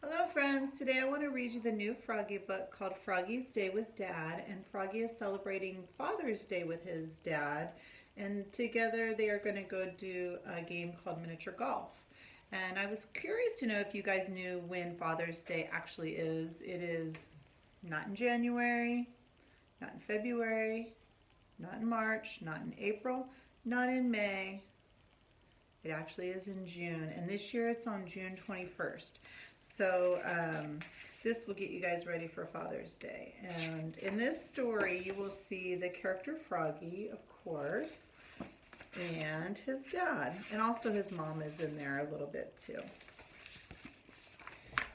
Hello friends, today I want to read you the new Froggy book called Froggy's Day with Dad, and Froggy is celebrating Father's Day with his dad, and together they are going to go do a game called miniature golf. And I was curious to know if you guys knew when Father's Day actually is. It is not in January, not in February, not in March, not in April, not in May. It actually is in June, and this year it's on June 21st. So this will get you guys ready for Father's Day. And in this story, you will see the character Froggy, of course, and his dad, and also his mom is in there a little bit too.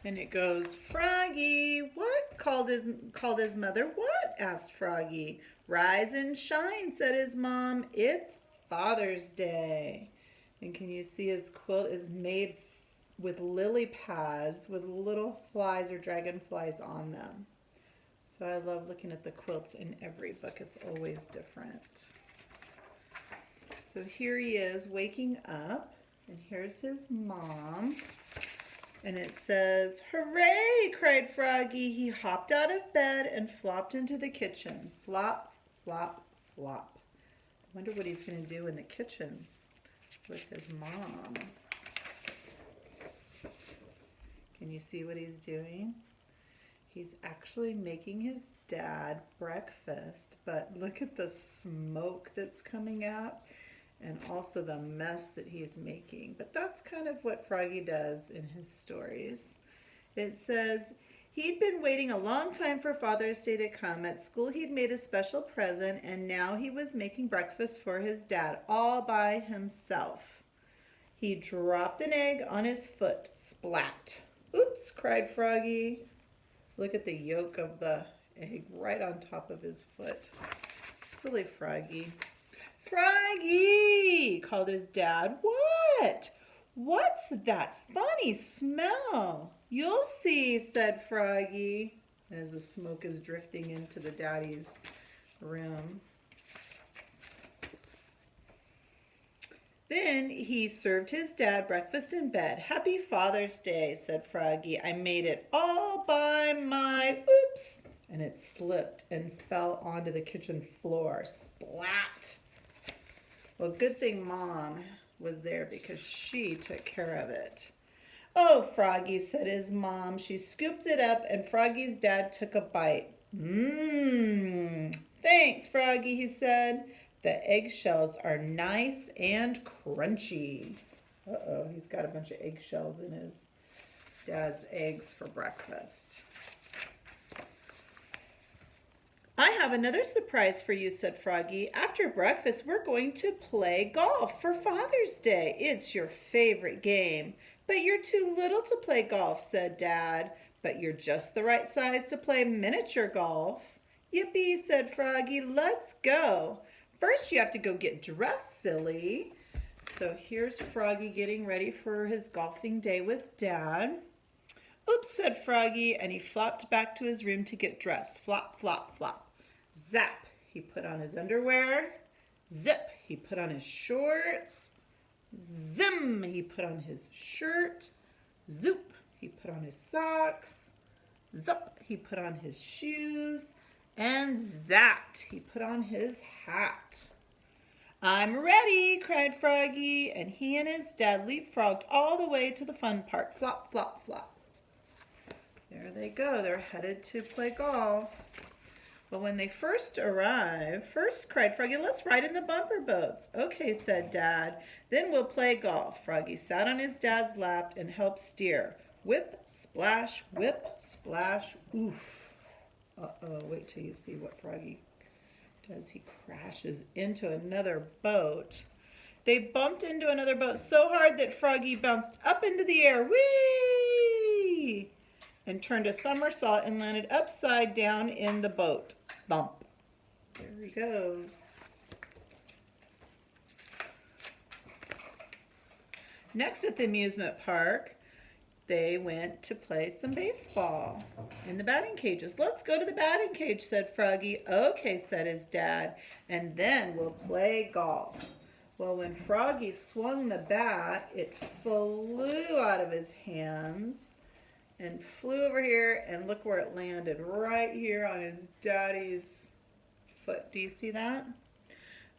And it goes, Froggy, what? Called his mother. What? Asked Froggy. Rise and shine, said his mom. It's Father's Day. And can you see his quilt is made with lily pads with little flies or dragonflies on them. So I love looking at the quilts in every book. It's always different. So here he is waking up, and here's his mom. And it says, "Hooray!" cried Froggy. He hopped out of bed and flopped into the kitchen. Flop, flop, flop. I wonder what he's going to do in the kitchen with his mom. Can you see what he's doing? He's actually making his dad breakfast, but look at the smoke that's coming out and also the mess that he's making. But that's kind of what Froggy does in his stories. It says, he'd been waiting a long time for Father's Day to come. At school, he'd made a special present, and now he was making breakfast for his dad all by himself. He dropped an egg on his foot. Splat. Oops, cried Froggy. Look at the yolk of the egg right on top of his foot. Silly Froggy. Froggy, called his dad. What? What's that funny smell? You'll see, said Froggy, as the smoke is drifting into the daddy's room. Then he served his dad breakfast in bed. Happy Father's Day, said Froggy. I made it all by my oops. And it slipped and fell onto the kitchen floor. Splat. Well, good thing Mom was there because she took care of it. Oh, Froggy, said his mom. She scooped it up and Froggy's dad took a bite. Thanks, Froggy, he said. The eggshells are nice and crunchy. Uh-oh, he's got a bunch of eggshells in his dad's eggs for breakfast. I have another surprise for you, said Froggy. After breakfast, we're going to play golf for Father's Day. It's your favorite game. But you're too little to play golf, said Dad. But you're just the right size to play miniature golf. Yippee, said Froggy. Let's go. First, you have to go get dressed, silly. So here's Froggy getting ready for his golfing day with Dad. Oops, said Froggy, and he flopped back to his room to get dressed. Flop, flop, flop. Zap, he put on his underwear. Zip, he put on his shorts. Zim, he put on his shirt. Zoop, he put on his socks. Zup, he put on his shoes. And zapped, he put on his hat. I'm ready, cried Froggy, and he and his dad leapfrogged all the way to the fun part. Flop, flop, flop. There they go. They're headed to play golf. But when they first arrived, cried Froggy, let's ride in the bumper boats. Okay, said Dad. Then we'll play golf. Froggy sat on his dad's lap and helped steer. Whip, splash, oof. Uh-oh, wait till you see what Froggy does. He crashes into another boat. They bumped into another boat so hard that Froggy bounced up into the air. Whee! And turned a somersault and landed upside down in the boat. Bump. There he goes. Next at the amusement park, they went to play some baseball in the batting cages. Let's go to the batting cage, said Froggy. Okay, said his dad, and then we'll play golf. Well, when Froggy swung the bat, it flew out of his hands and flew over here, and look where it landed, right here on his daddy's foot. Do you see that?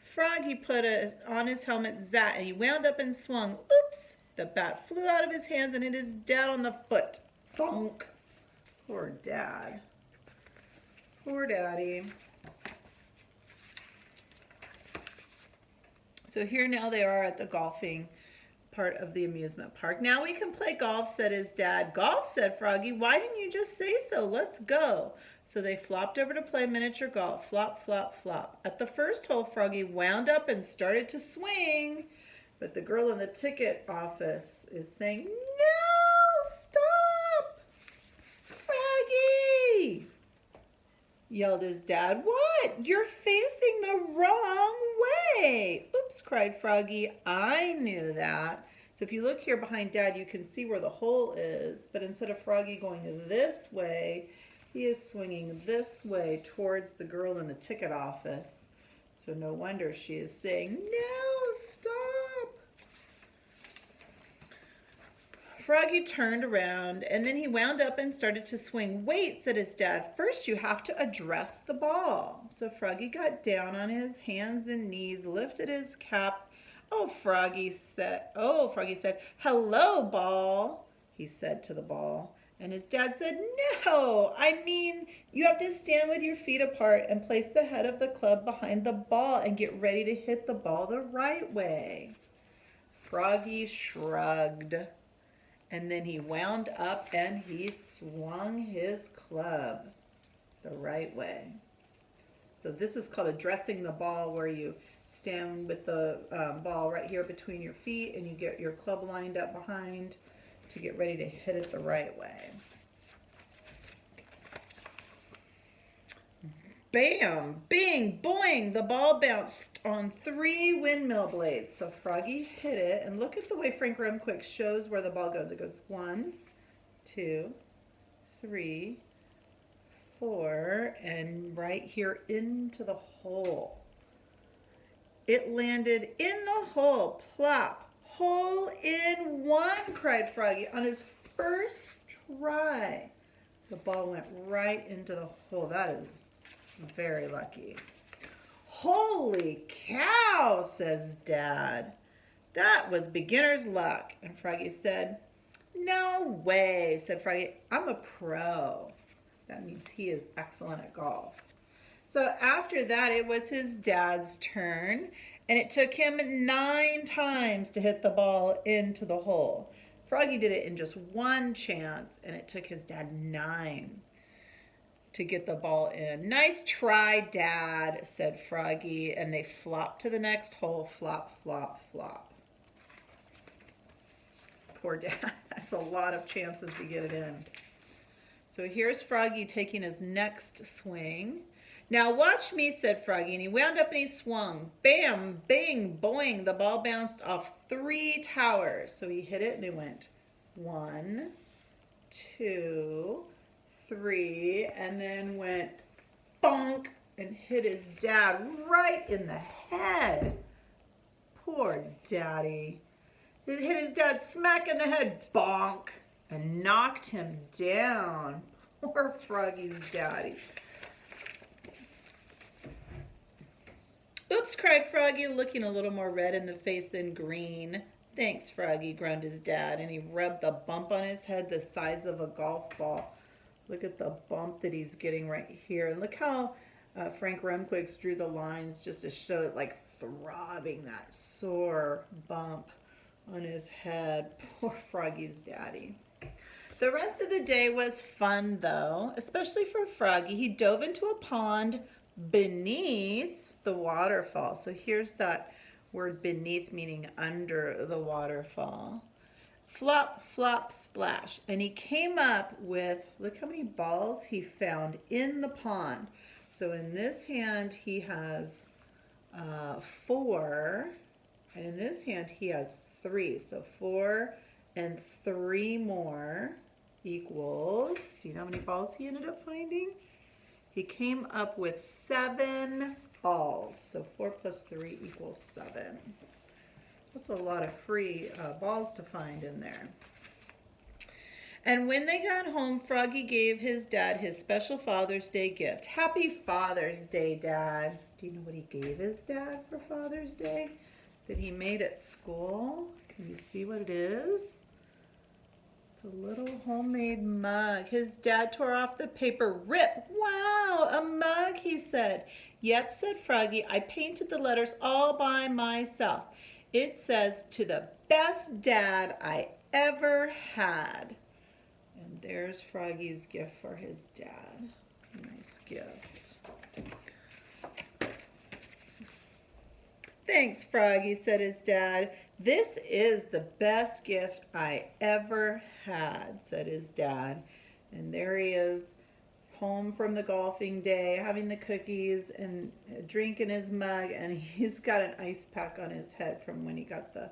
Froggy put on his helmet, zat, and he wound up and swung. Oops! The bat flew out of his hands and hit his dad on the foot. Thunk! Poor dad. Poor daddy. So here now they are at the golfing part of the amusement park. Now we can play golf, said his dad. Golf, said Froggy. Why didn't you just say so? Let's go. So they flopped over to play miniature golf. Flop, flop, flop. At the first hole, Froggy wound up and started to swing. But the girl in the ticket office is saying, no, stop! Froggy! Yelled his dad. What? You're facing the wrong way. Oops, cried Froggy. I knew that. So if you look here behind Dad, you can see where the hole is. But instead of Froggy going this way, he is swinging this way towards the girl in the ticket office. So no wonder she is saying, no, stop. Froggy turned around and then he wound up and started to swing. Wait, said his dad. First you have to address the ball. So Froggy got down on his hands and knees, lifted his cap. Froggy said, hello, ball, he said to the ball. And his dad said, no, I mean, you have to stand with your feet apart and place the head of the club behind the ball and get ready to hit the ball the right way. Froggy shrugged. And then he wound up and he swung his club the right way. So this is called addressing the ball, where you stand with the ball right here between your feet and you get your club lined up behind to get ready to hit it the right way. Bam, bing, boing, the ball bounced on 3 windmill blades. So Froggy hit it, and look at the way Frank Rumquick shows where the ball goes. It goes 1, 2, 3, 4, and right here into the hole. It landed in the hole, plop. Hole in 1, cried Froggy on his first try. The ball went right into the hole. That is very lucky. Holy cow, says Dad. That was beginner's luck. And Froggy said, no way, said Froggy. I'm a pro. That means he is excellent at golf. So after that, it was his dad's turn, and it took him 9 times to hit the ball into the hole. Froggy did it in just 1 chance, and it took his dad 9 to get the ball in. Nice try, Dad, said Froggy, and they flopped to the next hole. Flop, flop, flop. Poor Dad. That's a lot of chances to get it in. So here's Froggy taking his next swing. Now watch me, said Froggy, and he wound up and he swung. Bam, bing, boing. The ball bounced off 3 towers. So he hit it and it went 1, 2, 3, and then went bonk and hit his dad right in the head. Poor Daddy. It hit his dad smack in the head, bonk, and knocked him down. Poor Froggy's daddy. Oops, cried Froggy, looking a little more red in the face than green. Thanks, Froggy, groaned his dad, and he rubbed the bump on his head the size of a golf ball. Look at the bump that he's getting right here. And look how Frank Rumquicks drew the lines just to show it like throbbing, that sore bump on his head. Poor Froggy's daddy. The rest of the day was fun, though, especially for Froggy. He dove into a pond beneath the waterfall. So here's that word beneath, meaning under the waterfall. Flop, flop, splash. And he came up with, look how many balls he found in the pond. So in this hand he has 4, and in this hand he has 3. So 4 and 3 more equals, do you know how many balls he ended up finding? He came up with 7 balls. So 4 plus 3 equals 7. That's a lot of free balls to find in there. And when they got home, Froggy gave his dad his special Father's Day gift. Happy Father's Day, Dad. Do you know what he gave his dad for Father's Day that he made at school? Can you see what it is? It's a little homemade mug. His dad tore off the paper. Rip! Wow, a mug, he said. Yep, said Froggy. I painted the letters all by myself. It says, to the best dad I ever had. And there's Froggy's gift for his dad. Nice gift. Thanks, Froggy, said his dad. This is the best gift I ever had, said his dad. And there he is, home from the golfing day, having the cookies and a drink in his mug, and he's got an ice pack on his head from when he got the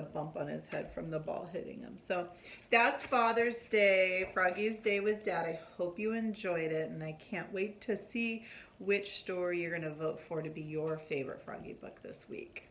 bump on his head from the ball hitting him. So that's Father's Day, Froggy's Day with Dad. I hope you enjoyed it, and I can't wait to see which story you're going to vote for to be your favorite Froggy book this week.